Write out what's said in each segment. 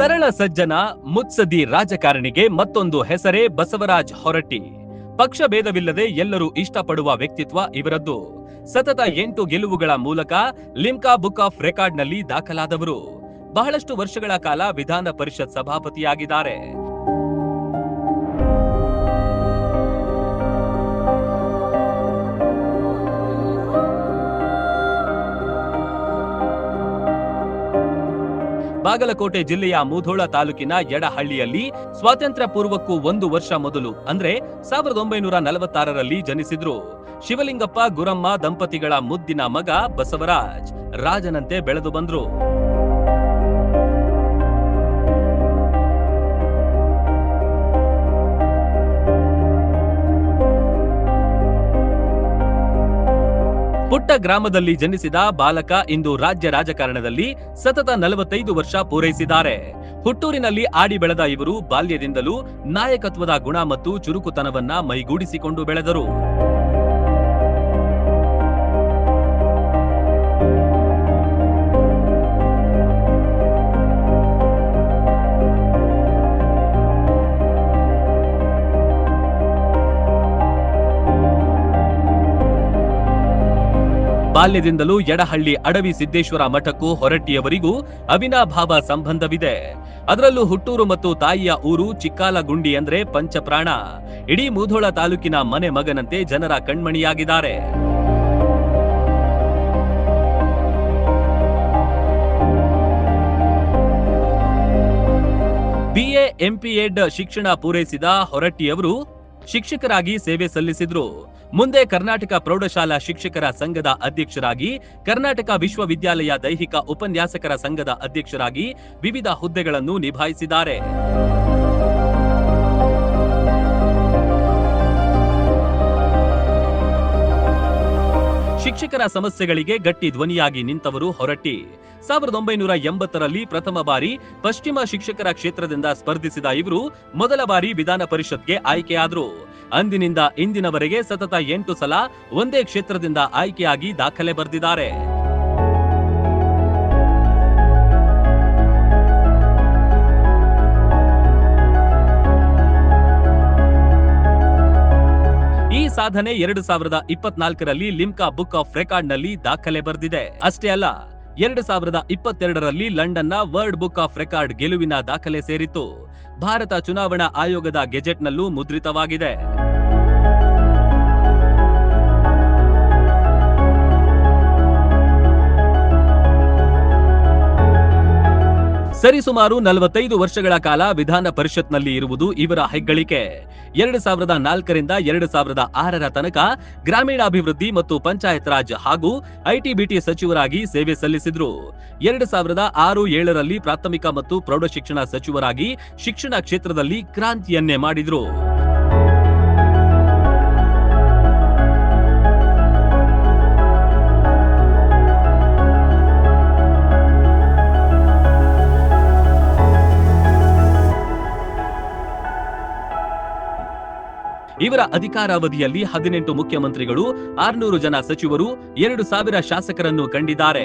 ಸರಳ ಸಜ್ಜನ ಮುತ್ಸದಿ ರಾಜಕಾರಣಿಗೆ ಮತ್ತೊಂದು ಹೆಸರೇ ಬಸವರಾಜ್ ಹೊರಟ್ಟಿ. ಪಕ್ಷ ಭೇದವಿಲ್ಲದೆ ಎಲ್ಲರೂ ಇಷ್ಟಪಡುವ ವ್ಯಕ್ತಿತ್ವ ಇವರದ್ದು. ಸತತ 8 ಗೆಲುವುಗಳ ಮೂಲಕ ಲಿಮ್ಕಾ ಬುಕ್ ಆಫ್ ರೆಕಾರ್ಡ್ನಲ್ಲಿ ದಾಖಲಾದವರು. ಬಹಳಷ್ಟು ವರ್ಷಗಳ ಕಾಲ ವಿಧಾನ ಪರಿಷತ್ ಸಭಾಪತಿಯಾಗಿದ್ದಾರೆ. ಬಾಗಲಕೋಟೆ ಜಿಲ್ಲೆಯ ಮುಧೋಳ ತಾಲೂಕಿನ ಯಡಹಳ್ಳಿಯಲ್ಲಿ ಸ್ವಾತಂತ್ರ್ಯ ಪೂರ್ವಕ್ಕೂ 1 ವರ್ಷ ಮೊದಲು ಅಂದ್ರೆ 1946ರಲ್ಲಿ ಜನಿಸಿದ್ರು. ಶಿವಲಿಂಗಪ್ಪ ಗುರಮ್ಮ ದಂಪತಿಗಳ ಮುದ್ದಿನ ಮಗ ಬಸವರಾಜ್ ರಾಜನಂತೆ ಬೆಳೆದು ಬಂದ್ರು. ಪುಟ್ಟ ಗ್ರಾಮದಲ್ಲಿ ಜನಿಸಿದ ಬಾಲಕ ಇಂದು ರಾಜ್ಯ ರಾಜಕಾರಣದಲ್ಲಿ ಸತತ 45 ವರ್ಷ ಪೂರೈಸಿದ್ದಾರೆ. ಹುಟ್ಟೂರಿನಲ್ಲಿ ಆಡಿ ಬೆಳೆದ ಇವರು ಬಾಲ್ಯದಿಂದಲೂ ನಾಯಕತ್ವದ ಗುಣ ಮತ್ತು ಚುರುಕುತನವನ್ನ ಮೈಗೂಡಿಸಿಕೊಂಡು ಬೆಳೆದರು. ಬಾಲ್ಯದಿಂದಲೂ ಯಡಹಳ್ಳಿ ಅಡವಿ ಸಿದ್ದೇಶ್ವರ ಮಠಕ್ಕೂ ಹೊರಟ್ಟಿಯವರಿಗೂ ಅವಿನಾಭಾವ ಸಂಬಂಧವಿದೆ. ಅದರಲ್ಲೂ ಹುಟ್ಟೂರು ಮತ್ತು ತಾಯಿಯ ಊರು ಚಿಕ್ಕಾಲಗುಂಡಿ ಅಂದ್ರೆ ಪಂಚಪ್ರಾಣ. ಇಡೀ ಮುಧೋಳ ತಾಲೂಕಿನ ಮನೆ ಮಗನಂತೆ ಜನರ ಕಣ್ಮಣಿಯಾಗಿದ್ದಾರೆ. BA MPEd ಶಿಕ್ಷಣ ಪೂರೈಸಿದ ಹೊರಟ್ಟಿಯವರು ಶಿಕ್ಷಕರಾಗಿ ಸೇವೆ ಸಲ್ಲಿಸಿದ್ರು. ಮುಂದೆ ಕರ್ನಾಟಕ ಪ್ರೌಢಶಾಲಾ ಶಿಕ್ಷಕರ ಸಂಘದ ಅಧ್ಯಕ್ಷರಾಗಿ, ಕರ್ನಾಟಕ ವಿಶ್ವವಿದ್ಯಾಲಯ ದೈಹಿಕ ಉಪನ್ಯಾಸಕರ ಸಂಘದ ಅಧ್ಯಕ್ಷರಾಗಿ ವಿವಿಧ ಹುದ್ದೆಗಳನ್ನು ನಿಭಾಯಿಸಿದ್ದಾರೆ. ಶಿಕ್ಷಕರ ಸಮಸ್ಯೆಗಳಿಗೆ ಗಟ್ಟಿ ಧ್ವನಿಯಾಗಿ ನಿಂತವರು ಹೊರಟ್ಟಿ. 1980ರಲ್ಲಿ ಪ್ರಥಮ ಬಾರಿ ಪಶ್ಚಿಮ ಶಿಕ್ಷಕರ ಕ್ಷೇತ್ರದಿಂದ ಸ್ಪರ್ಧಿಸಿದ ಇವರು ಮೊದಲ ಬಾರಿ ವಿಧಾನ ಪರಿಷತ್ಗೆ ಆಯ್ಕೆಯಾದರು. ಅಂದಿನಿಂದ ಇಂದಿನವರೆಗೆ ಸತತ 8 ಸಲ ಒಂದೇ ಕ್ಷೇತ್ರದಿಂದ ಆಯ್ಕೆಯಾಗಿ ದಾಖಲೆ ಬರೆದಿದ್ದಾರೆ. ಈ ಸಾಧನೆ 2024ರಲ್ಲಿ ಲಿಮ್ಕಾ ಬುಕ್ ಆಫ್ ರೆಕಾರ್ಡ್ನಲ್ಲಿ ದಾಖಲೆ ಬರೆದಿದೆ. ಅಷ್ಟೇ ಅಲ್ಲ, 2022ರಲ್ಲಿ ಲಂಡನ್ನ ವರ್ಲ್ಡ್ ಬುಕ್ ಆಫ್ ರೆಕಾರ್ಡ್ ಗೆಲುವಿನ ದಾಖಲೆ ಸೇರಿತ್ತು. ಭಾರತ ಚುನಾವಣಾ ಆಯೋಗದ ಗೆಜೆಟ್ನಲ್ಲೂ ಮುದ್ರಿತವಾಗಿದೆ. ಸರಿಸುಮಾರು 45 ವರ್ಷಗಳ ಕಾಲ ವಿಧಾನ ಪರಿಷತ್ನಲ್ಲಿ ಇರುವುದು ಇವರ ಹೆಗ್ಗಳಿಕೆ. 2004ರಿಂದ 2006ರ ತನಕ ಗ್ರಾಮೀಣಾಭಿವೃದ್ಧಿ ಮತ್ತು ಪಂಚಾಯತ್ ರಾಜ್ ಹಾಗೂ ಐಟಿ-ಬಿಟಿ ಸಚಿವರಾಗಿ ಸೇವೆ ಸಲ್ಲಿಸಿದ್ರು. 2006-7ರಲ್ಲಿ ಪ್ರಾಥಮಿಕ ಮತ್ತು ಪ್ರೌಢಶಿಕ್ಷಣ ಸಚಿವರಾಗಿ ಶಿಕ್ಷಣ ಕ್ಷೇತ್ರದಲ್ಲಿ ಕ್ರಾಂತಿಯನ್ನೇ ಮಾಡಿದ್ರು. ಇವರ ಅಧಿಕಾರಾವಧಿಯಲ್ಲಿ 18 ಮುಖ್ಯಮಂತ್ರಿಗಳು, 600 ಜನ ಸಚಿವರು, 2000 ಶಾಸಕರನ್ನು ಕಂಡಿದ್ದಾರೆ.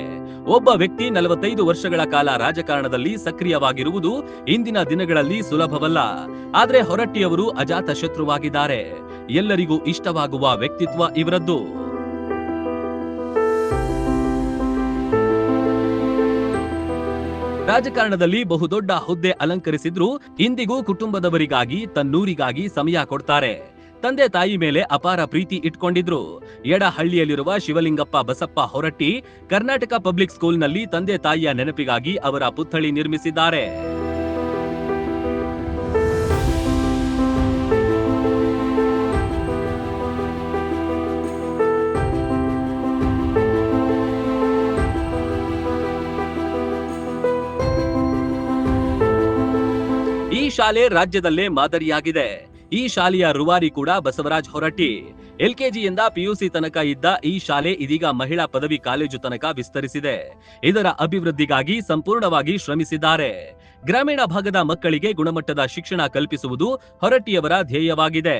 ಒಬ್ಬ ವ್ಯಕ್ತಿ 45 ವರ್ಷಗಳ ಕಾಲ ರಾಜಕಾರಣದಲ್ಲಿ ಸಕ್ರಿಯವಾಗಿರುವುದು ಇಂದಿನ ದಿನಗಳಲ್ಲಿ ಸುಲಭವಲ್ಲ. ಆದ್ರೆ ಹೊರಟ್ಟಿಯವರು ಅಜಾತ ಶತ್ರುವಾಗಿದ್ದಾರೆ. ಎಲ್ಲರಿಗೂ ಇಷ್ಟವಾಗುವ ವ್ಯಕ್ತಿತ್ವ ಇವರದ್ದು. ರಾಜಕಾರಣದಲ್ಲಿ ಬಹುದೊಡ್ಡ ಹುದ್ದೆ ಅಲಂಕರಿಸಿದ್ರು ಇಂದಿಗೂ ಕುಟುಂಬದವರಿಗಾಗಿ, ತನ್ನೂರಿಗಾಗಿ ಸಮಯ ಕೊಡ್ತಾರೆ. ತಂದೆ ತಾಯಿ ಮೇಲೆ ಅಪಾರ ಪ್ರೀತಿ ಇಟ್ಕೊಂಡಿದ್ರು. ಯಡಹಳ್ಳಿಯಲ್ಲಿರುವ ಶಿವಲಿಂಗಪ್ಪ ಬಸಪ್ಪ ಹೊರಟ್ಟಿ ಕರ್ನಾಟಕ ಪಬ್ಲಿಕ್ ಸ್ಕೂಲ್ನಲ್ಲಿ ತಂದೆ ತಾಯಿಯ ನೆನಪಿಗಾಗಿ ಅವರ ಪುತ್ಥಳಿ ನಿರ್ಮಿಸಿದ್ದಾರೆ. ಈ ಶಾಲೆ ರಾಜ್ಯದಲ್ಲೇ ಮಾದರಿಯಾಗಿದೆ. ಈ ಶಾಲೆಯ ರೂವಾರಿ ಕೂಡ ಬಸವರಾಜ್ ಹೊರಟ್ಟಿ. LKGಯಿಂದ PUC ತನಕ ಇದ್ದ ಈ ಶಾಲೆ ಇದೀಗ ಮಹಿಳಾ ಪದವಿ ಕಾಲೇಜು ತನಕ ವಿಸ್ತರಿಸಿದೆ. ಇದರ ಅಭಿವೃದ್ಧಿಗಾಗಿ ಸಂಪೂರ್ಣವಾಗಿ ಶ್ರಮಿಸಿದ್ದಾರೆ. ಗ್ರಾಮೀಣ ಭಾಗದ ಮಕ್ಕಳಿಗೆ ಗುಣಮಟ್ಟದ ಶಿಕ್ಷಣ ಕಲ್ಪಿಸುವುದು ಹೊರಟ್ಟಿಯವರ ಧ್ಯೇಯವಾಗಿದೆ.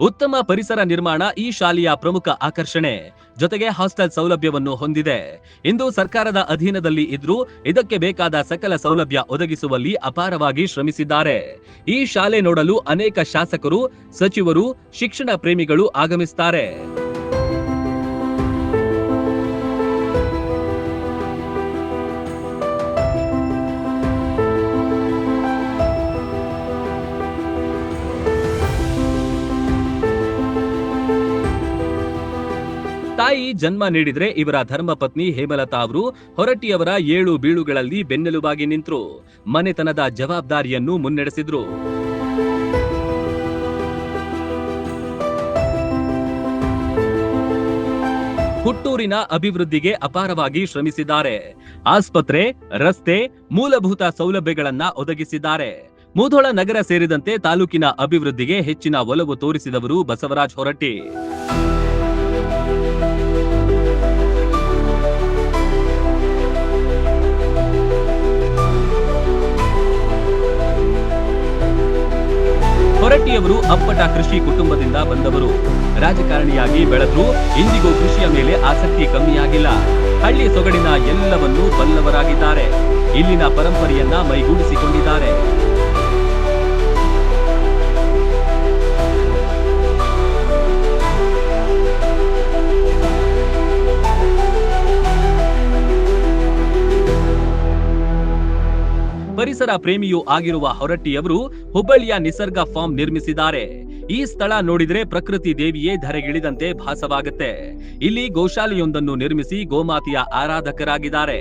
ಉತ್ತಮ ಪರಿಸರ ನಿರ್ಮಾಣ ಈ ಶಾಲೆಯ ಪ್ರಮುಖ ಆಕರ್ಷಣೆ. ಜೊತೆಗೆ ಹಾಸ್ಟೆಲ್ ಸೌಲಭ್ಯವನ್ನು ಹೊಂದಿದೆ. ಇಂದು ಸರ್ಕಾರದ ಅಧೀನದಲ್ಲಿ ಇದ್ರೂ ಇದಕ್ಕೆ ಬೇಕಾದ ಸಕಲ ಸೌಲಭ್ಯ ಒದಗಿಸುವಲ್ಲಿ ಅಪಾರವಾಗಿ ಶ್ರಮಿಸಿದ್ದಾರೆ. ಈ ಶಾಲೆ ನೋಡಲು ಅನೇಕ ಶಾಸಕರು, ಸಚಿವರು, ಶಿಕ್ಷಣ ಪ್ರೇಮಿಗಳು ಆಗಮಿಸುತ್ತಾರೆ. ತಾಯಿ ಜನ್ಮ ನೀಡಿದ್ರೆ ಇವರ ಧರ್ಮಪತ್ನಿ ಹೇಮಲತಾ ಅವರು ಹೊರಟ್ಟಿಯವರ 7 ಬೀಳುಗಳಲ್ಲಿ ಬೆನ್ನೆಲುಬಾಗಿ ನಿಂತರು. ಮನೆತನದ ಜವಾಬ್ದಾರಿಯನ್ನು ಮುನ್ನಡೆಸಿದ್ರು. ಹುಟ್ಟೂರಿನ ಅಭಿವೃದ್ಧಿಗೆ ಅಪಾರವಾಗಿ ಶ್ರಮಿಸಿದ್ದಾರೆ. ಆಸ್ಪತ್ರೆ, ರಸ್ತೆ, ಮೂಲಭೂತ ಸೌಲಭ್ಯಗಳನ್ನ ಒದಗಿಸಿದ್ದಾರೆ. ಮುಧೋಳ ನಗರ ಸೇರಿದಂತೆ ತಾಲೂಕಿನ ಅಭಿವೃದ್ಧಿಗೆ ಹೆಚ್ಚಿನ ಒಲವು ತೋರಿಸಿದವರು ಬಸವರಾಜ್ ಹೊರಟ್ಟಿ. ಹೊರಟ್ಟಿಯವರು ಅಪ್ಪಟ ಕೃಷಿ ಕುಟುಂಬದಿಂದ ಬಂದವರು. ರಾಜಕಾರಣಿಯಾಗಿ ಬೆಳೆದ್ರು ಇಂದಿಗೂ ಕೃಷಿಯ ಮೇಲೆ ಆಸಕ್ತಿ ಕಮ್ಮಿಯಾಗಿಲ್ಲ. ಹಳ್ಳಿ ಸೊಗಡಿನ ಎಲ್ಲವನ್ನೂ ಬಲ್ಲವರಾಗಿದ್ದಾರೆ. ಇಲ್ಲಿನ ಪರಂಪರೆಯನ್ನ ಮೈಗೂಡಿಸಿಕೊಂಡಿದ್ದಾರೆ. ಪರಿಸರ ಪ್ರೇಮಿಯೂ ಆಗಿರುವ ಹೊರಟ್ಟಿಯವರು ಹುಬ್ಬಳ್ಳಿಯ ನಿಸರ್ಗ ಫಾರ್ಮ್ ನಿರ್ಮಿಸಿದ್ದಾರೆ. ಈ ಸ್ಥಳ ನೋಡಿದ್ರೆ ಪ್ರಕೃತಿ ದೇವಿಯೇ ಧರೆಗಿಳಿದಂತೆ ಭಾಸವಾಗುತ್ತೆ. ಇಲ್ಲಿ ಗೋಶಾಲೆಯೊಂದನ್ನು ನಿರ್ಮಿಸಿ ಗೋಮಾತೆಯ ಆರಾಧಕರಾಗಿದ್ದಾರೆ.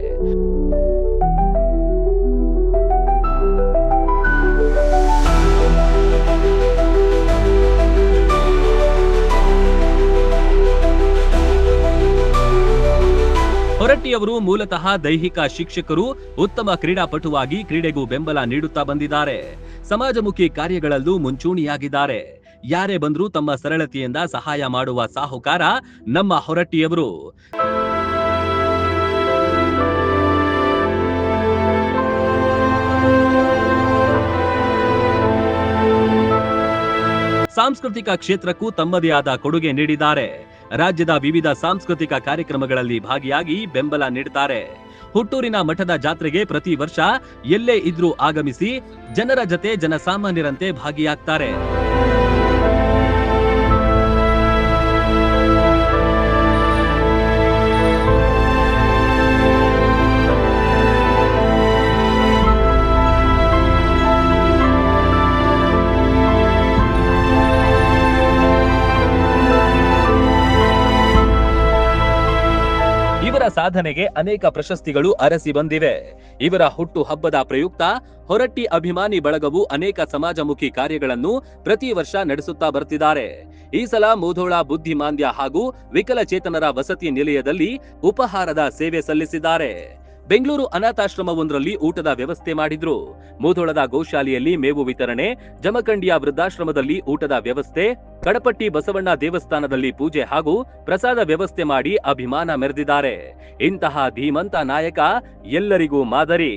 ಹೊರಟ್ಟಿಯವರು ಮೂಲತಃ ದೈಹಿಕ ಶಿಕ್ಷಕರು, ಉತ್ತಮ ಕ್ರೀಡಾಪಟುವಾಗಿ ಕ್ರೀಡೆಗೂ ಬೆಂಬಲ ನೀಡುತ್ತಾ ಬಂದಿದ್ದಾರೆ. ಸಮಾಜಮುಖಿ ಕಾರ್ಯಗಳಲ್ಲೂ ಮುಂಚೂಣಿಯಾಗಿದ್ದಾರೆ. ಯಾರೇ ಬಂದರೂ ತಮ್ಮ ಸರಳತೆಯಿಂದ ಸಹಾಯ ಮಾಡುವ ಸಾಹುಕಾರ ನಮ್ಮ ಹೊರಟ್ಟಿಯವರು. ಸಾಂಸ್ಕೃತಿಕ ಕ್ಷೇತ್ರಕ್ಕೂ ತಮ್ಮದೇ ಆದ ಕೊಡುಗೆ ನೀಡಿದ್ದಾರೆ. ರಾಜ್ಯದ ವಿವಿಧ ಸಾಂಸ್ಕೃತಿಕ ಕಾರ್ಯಕ್ರಮಗಳಲ್ಲಿ ಭಾಗಿಯಾಗಿ ಬೆಂಬಲ ನೀಡುತ್ತಾರೆ. ಹುಟ್ಟೂರಿನ ಮಠದ ಜಾತ್ರೆಗೆ ಪ್ರತಿ ವರ್ಷ ಎಲ್ಲೇ ಇದ್ರೂ ಆಗಮಿಸಿ ಜನರ ಜತೆ ಜನಸಾಮಾನ್ಯರಂತೆ ಭಾಗಿಯಾಗ್ತಾರೆ. ಇವರ ಸಾಧನೆಗೆ ಅನೇಕ ಪ್ರಶಸ್ತಿಗಳು ಅರಸಿ ಬಂದಿವೆ. ಇವರ ಹುಟ್ಟು ಹಬ್ಬದ ಪ್ರಯುಕ್ತ ಹೊರಟ್ಟಿ ಅಭಿಮಾನಿ ಬಳಗವು ಅನೇಕ ಸಮಾಜಮುಖಿ ಕಾರ್ಯಗಳನ್ನು ಪ್ರತಿ ವರ್ಷ ನಡೆಸುತ್ತಾ ಬರ್ತಿದ್ದಾರೆ. ಈ ಸಲ ಮುಧೋಳ ಬುದ್ಧಿಮಾಂದ್ಯ ಹಾಗೂ ವಿಕಲಚೇತನರ ವಸತಿ ನಿಲಯದಲ್ಲಿ ಉಪಹಾರದ ಸೇವೆ ಸಲ್ಲಿಸಿದ್ದಾರೆ. ಬೆಂಗಳೂರು ಅನಾಥಾಶ್ರಮವೊಂದರಲ್ಲಿ ಊಟದ ವ್ಯವಸ್ಥೆ ಮಾಡಿದ್ರು. ಮುಧೋಳದ ಗೋಶಾಲೆಯಲ್ಲಿ ಮೇವು ವಿತರಣೆ, ಜಮಖಂಡಿಯ ವೃದ್ಧಾಶ್ರಮದಲ್ಲಿ ಊಟದ ವ್ಯವಸ್ಥೆ, ಕಡಪಟ್ಟಿ ಬಸವಣ್ಣ ದೇವಸ್ಥಾನದಲ್ಲಿ ಪೂಜೆ ಹಾಗೂ ಪ್ರಸಾದ ವ್ಯವಸ್ಥೆ ಮಾಡಿ ಅಭಿಮಾನ ಮೆರೆದಿದ್ದಾರೆ. ಇಂತಹ ಧೀಮಂತ ನಾಯಕ ಎಲ್ಲರಿಗೂ ಮಾದರಿ.